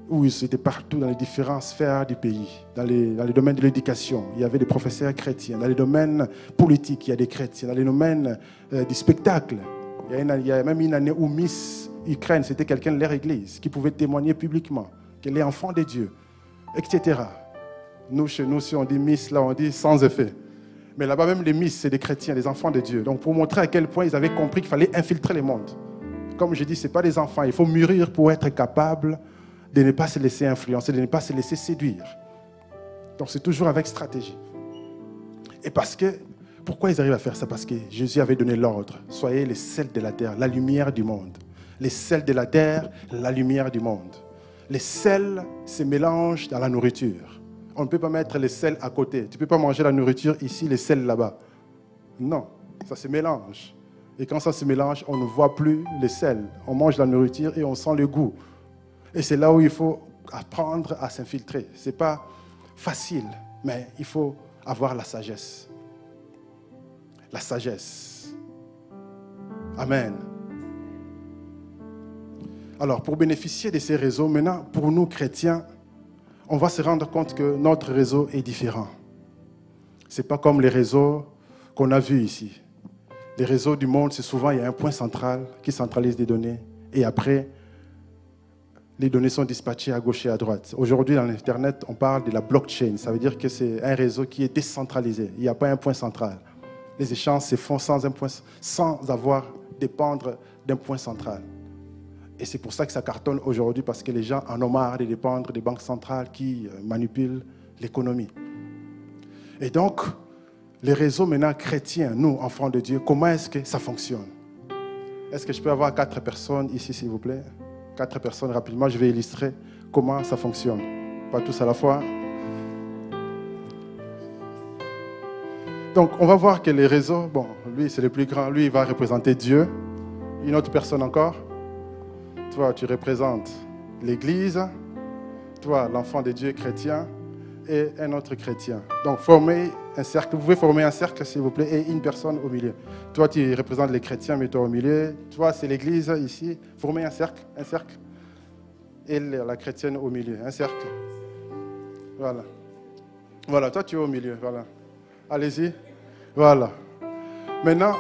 [SPEAKER 1] où ils étaient partout dans les différentes sphères du pays. Dans les domaines de l'éducation, il y avait des professeurs chrétiens. Dans les domaines politiques, il y a des chrétiens. Dans les domaines du spectacle, il y a même une année où Miss Ukraine, c'était quelqu'un de leur église qui pouvait témoigner publiquement qu'elle est enfant de Dieu, etc. Nous, chez nous, si on dit Miss, là, on dit sans effet. Mais là-bas, même les Miss, c'est des chrétiens, des enfants de Dieu. Donc, pour montrer à quel point ils avaient compris qu'il fallait infiltrer le monde. Comme je dis, ce n'est pas des enfants. Il faut mûrir pour être capable de ne pas se laisser influencer, de ne pas se laisser séduire. Donc, c'est toujours avec stratégie. Et pourquoi ils arrivent à faire ça? Parce que Jésus avait donné l'ordre. Soyez les sels de la terre, la lumière du monde. Les sels de la terre, la lumière du monde. Les sels se mélangent dans la nourriture. On ne peut pas mettre les sels à côté. Tu ne peux pas manger la nourriture ici, les sels là-bas. Non, ça se mélange. Et quand ça se mélange, on ne voit plus les sels. On mange la nourriture et on sent le goût. Et c'est là où il faut apprendre à s'infiltrer. Ce n'est pas facile, mais il faut avoir la sagesse. La sagesse. Amen. Alors, pour bénéficier de ces réseaux, maintenant, pour nous chrétiens, on va se rendre compte que notre réseau est différent. Ce n'est pas comme les réseaux qu'on a vus ici. Les réseaux du monde, c'est souvent, il y a un point central qui centralise des données. Et après, les données sont dispatchées à gauche et à droite. Aujourd'hui, dans l'Internet, on parle de la blockchain. Ça veut dire que c'est un réseau qui est décentralisé. Il n'y a pas un point central. Les échanges se font sans avoir dépendre d'un point central. Et c'est pour ça que ça cartonne aujourd'hui, parce que les gens en ont marre de dépendre des banques centrales qui manipulent l'économie. Et donc, les réseaux maintenant chrétiens, nous, enfants de Dieu, comment est-ce que ça fonctionne? Est-ce que je peux avoir 4 personnes ici, s'il vous plaît? 4 personnes rapidement, je vais illustrer comment ça fonctionne. Pas tous à la fois. Donc, on va voir que les réseaux, bon, lui, c'est le plus grand, lui, il va représenter Dieu. Une autre personne encore. Toi, tu représentes l'Église. Toi, l'enfant de Dieu chrétien. Et un autre chrétien. Donc, formez un cercle. Vous pouvez former un cercle, s'il vous plaît, et une personne au milieu. Toi, tu représentes les chrétiens, mais toi au milieu. Toi, c'est l'Église ici. Formez un cercle. Et la chrétienne au milieu. Un cercle. Voilà. Voilà, toi, tu es au milieu. Voilà. Allez-y. Voilà. Maintenant,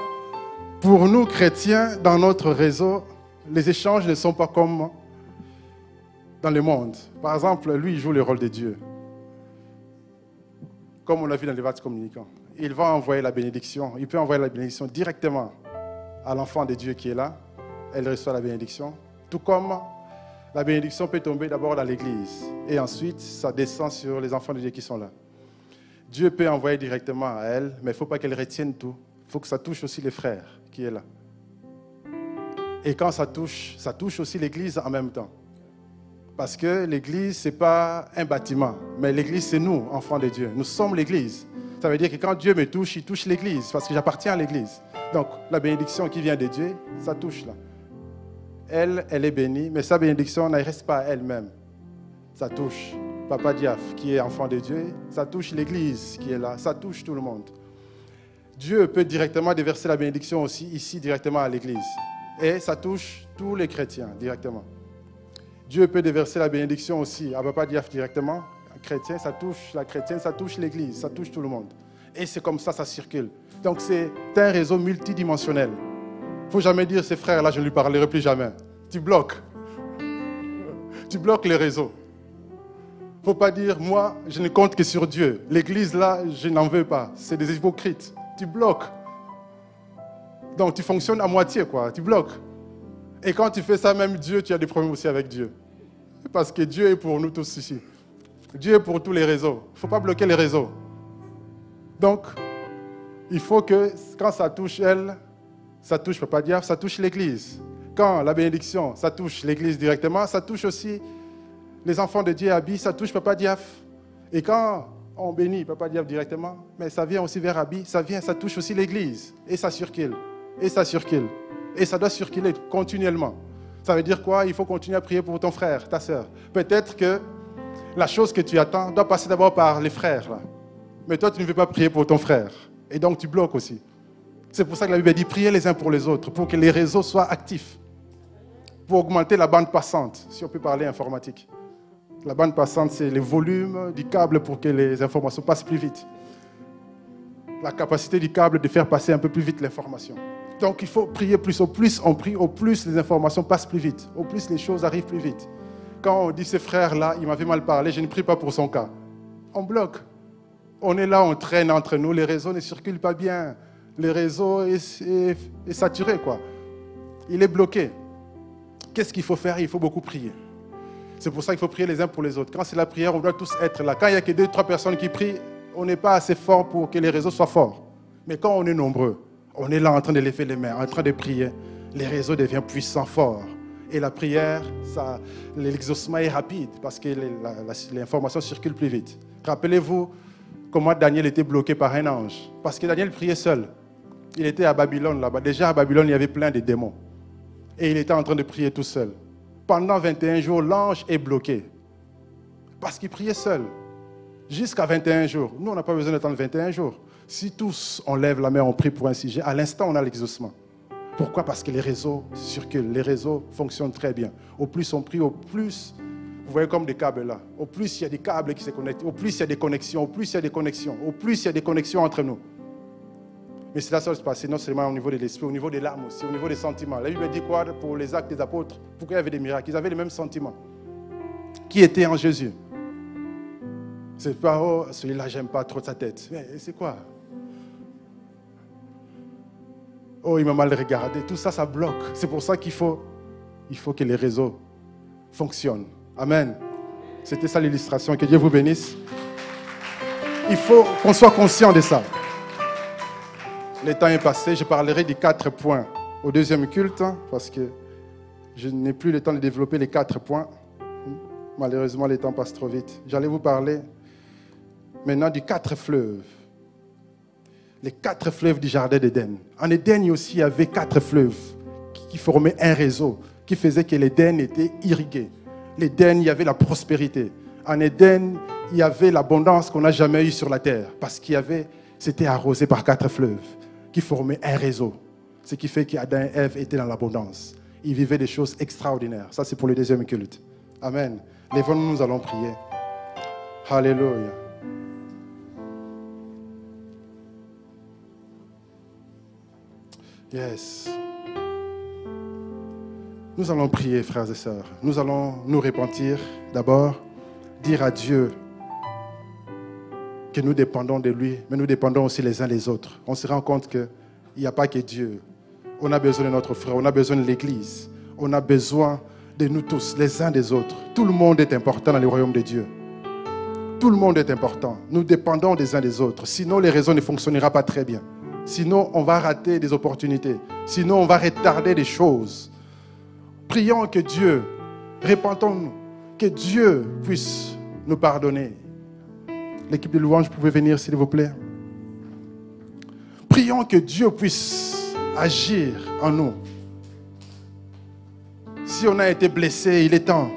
[SPEAKER 1] pour nous, chrétiens, dans notre réseau, les échanges ne sont pas comme dans le monde. Par exemple, lui, il joue le rôle de Dieu. Comme on l'a vu dans les vases communicants. Il va envoyer la bénédiction. Il peut envoyer la bénédiction directement à l'enfant de Dieu qui est là. Elle reçoit la bénédiction. Tout comme la bénédiction peut tomber d'abord dans l'église. Et ensuite, ça descend sur les enfants de Dieu qui sont là. Dieu peut envoyer directement à elle, mais il ne faut pas qu'elle retienne tout. Il faut que ça touche aussi les frères qui est là. Et quand ça touche aussi l'église en même temps. Parce que l'église, ce n'est pas un bâtiment, mais l'église, c'est nous, enfants de Dieu. Nous sommes l'église. Ça veut dire que quand Dieu me touche, il touche l'église, parce que j'appartiens à l'église. Donc, la bénédiction qui vient de Dieu, ça touche là. Elle est bénie, mais sa bénédiction ne reste pas à elle-même. Ça touche Papa Diaf, qui est enfant de Dieu. Ça touche l'église qui est là. Ça touche tout le monde. Dieu peut directement déverser la bénédiction aussi, ici, directement à l'église. Et ça touche tous les chrétiens directement. Dieu peut déverser la bénédiction aussi à Papa Diaf directement. Chrétien, ça touche la chrétienne, ça touche l'église, ça touche tout le monde. Et c'est comme ça circule. Donc c'est un réseau multidimensionnel. Il ne faut jamais dire, ces frères-là, je ne lui parlerai plus jamais. Tu bloques. Tu bloques les réseaux. Il ne faut pas dire, moi, je ne compte que sur Dieu. L'église, là, je n'en veux pas. C'est des hypocrites. Tu bloques. Donc tu fonctionnes à moitié, quoi. Tu bloques. Et quand tu fais ça, même Dieu, tu as des problèmes aussi avec Dieu. Parce que Dieu est pour nous tous ici. Dieu est pour tous les réseaux. Il ne faut pas bloquer les réseaux. Donc, il faut que quand ça touche elle, ça touche Papa Diaf, ça touche l'église. Quand la bénédiction, ça touche l'église directement, ça touche aussi les enfants de Dieu habillés, ça touche Papa Diaf. Et quand On bénit, il ne peut pas dire directement, mais ça vient aussi vers Abi, ça touche aussi l'église. Et ça circule, et ça circule. Et ça doit circuler continuellement. Ça veut dire quoi? Il faut continuer à prier pour ton frère, ta soeur. Peut-être que la chose que tu attends doit passer d'abord par les frères. Là. Mais toi, tu ne veux pas prier pour ton frère. Et donc, tu bloques aussi. C'est pour ça que la Bible dit priez les uns pour les autres, pour que les réseaux soient actifs. Pour augmenter la bande passante, si on peut parler informatique. La bande passante, c'est le volume du câble pour que les informations passent plus vite. La capacité du câble de faire passer un peu plus vite l'information. Donc, il faut prier plus. Au plus on prie, au plus les informations passent plus vite. Au plus les choses arrivent plus vite. Quand on dit, ce frère-là, il m'avait mal parlé, je ne prie pas pour son cas. On bloque. On est là, on traîne entre nous. Les réseaux ne circulent pas bien. Le réseau est saturé, quoi. Il est bloqué. Qu'est-ce qu'il faut faire? Il faut beaucoup prier. C'est pour ça qu'il faut prier les uns pour les autres. Quand c'est la prière, on doit tous être là. Quand il n'y a que 2-3 personnes qui prient, on n'est pas assez fort pour que les réseaux soient forts. Mais quand on est nombreux, on est là en train de lever les mains, en train de prier, les réseaux deviennent puissants, forts. Et la prière, l'exaucement est rapide parce que l'information circule plus vite. Rappelez-vous comment Daniel était bloqué par un ange. Parce que Daniel priait seul. Il était à Babylone là-bas. Déjà à Babylone, il y avait plein de démons. Et il était en train de prier tout seul. Pendant 21 jours, l'ange est bloqué. Parce qu'il priait seul. Jusqu'à 21 jours. Nous, on n'a pas besoin d'attendre 21 jours. Si tous, on lève la main, on prie pour un sujet, à l'instant, on a l'exaucement. Pourquoi? Parce que les réseaux circulent. Les réseaux fonctionnent très bien. Au plus on prie, au plus, vous voyez comme des câbles là. Au plus, il y a des câbles qui se connectent. Au plus, il y a des connexions. Au plus, il y a des connexions. Au plus, il y a des connexions entre nous. Mais cela ça se passe non seulement au niveau de l'esprit, au niveau des larmes aussi, au niveau des sentiments. La Bible dit quoi pour les actes des apôtres? Pourquoi il y avait des miracles? Ils avaient les mêmes sentiments. Qui était en Jésus? C'est pas, oh, celui-là, j'aime pas trop sa tête. Mais c'est quoi? Oh, il m'a mal regardé. Tout ça, ça bloque. C'est pour ça qu'il faut que les réseaux fonctionnent. Amen. C'était ça l'illustration. Que Dieu vous bénisse. Il faut qu'on soit conscient de ça. Le temps est passé. Je parlerai des 4 points au deuxième culte parce que je n'ai plus le temps de développer les 4 points. Malheureusement, le temps passe trop vite. J'allais vous parler maintenant du 4 fleuves. Les 4 fleuves du jardin d'Éden. En Éden aussi, il y avait 4 fleuves qui formaient un réseau, qui faisait que l'Éden était irrigué. L'Éden, il y avait la prospérité. En Éden, il y avait l'abondance qu'on n'a jamais eue sur la terre, parce c'était arrosé par 4 fleuves qui formaient un réseau. Ce qui fait qu'Adam et Ève étaient dans l'abondance. Ils vivaient des choses extraordinaires. Ça, c'est pour le deuxième culte. Amen. Lèvons-nous, nous allons prier. Alléluia. Yes. Nous allons prier, frères et sœurs. Nous allons nous repentir d'abord, dire à Dieu que nous dépendons de lui, mais nous dépendons aussi les uns des autres. On se rend compte qu'il n'y a pas que Dieu. On a besoin de notre frère, on a besoin de l'Église. On a besoin de nous tous, les uns des autres. Tout le monde est important dans le royaume de Dieu. Tout le monde est important. Nous dépendons des uns des autres. Sinon, les réseaux ne fonctionneront pas très bien. Sinon, on va rater des opportunités. Sinon, on va retarder des choses. Prions que Dieu, repentons-nous, que Dieu puisse nous pardonner. L'équipe de louange, vous pouvez venir, s'il vous plaît. Prions que Dieu puisse agir en nous. Si on a été blessé, il est temps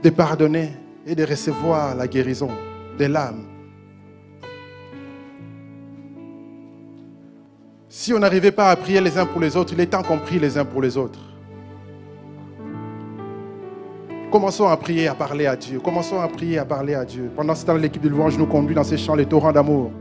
[SPEAKER 1] de pardonner et de recevoir la guérison de l'âme. Si on n'arrivait pas à prier les uns pour les autres, il est temps qu'on prie les uns pour les autres. Commençons à prier, à parler à Dieu. Commençons à prier, à parler à Dieu. Pendant ce temps, l'équipe de louange nous conduit dans ces chants, les torrents d'amour.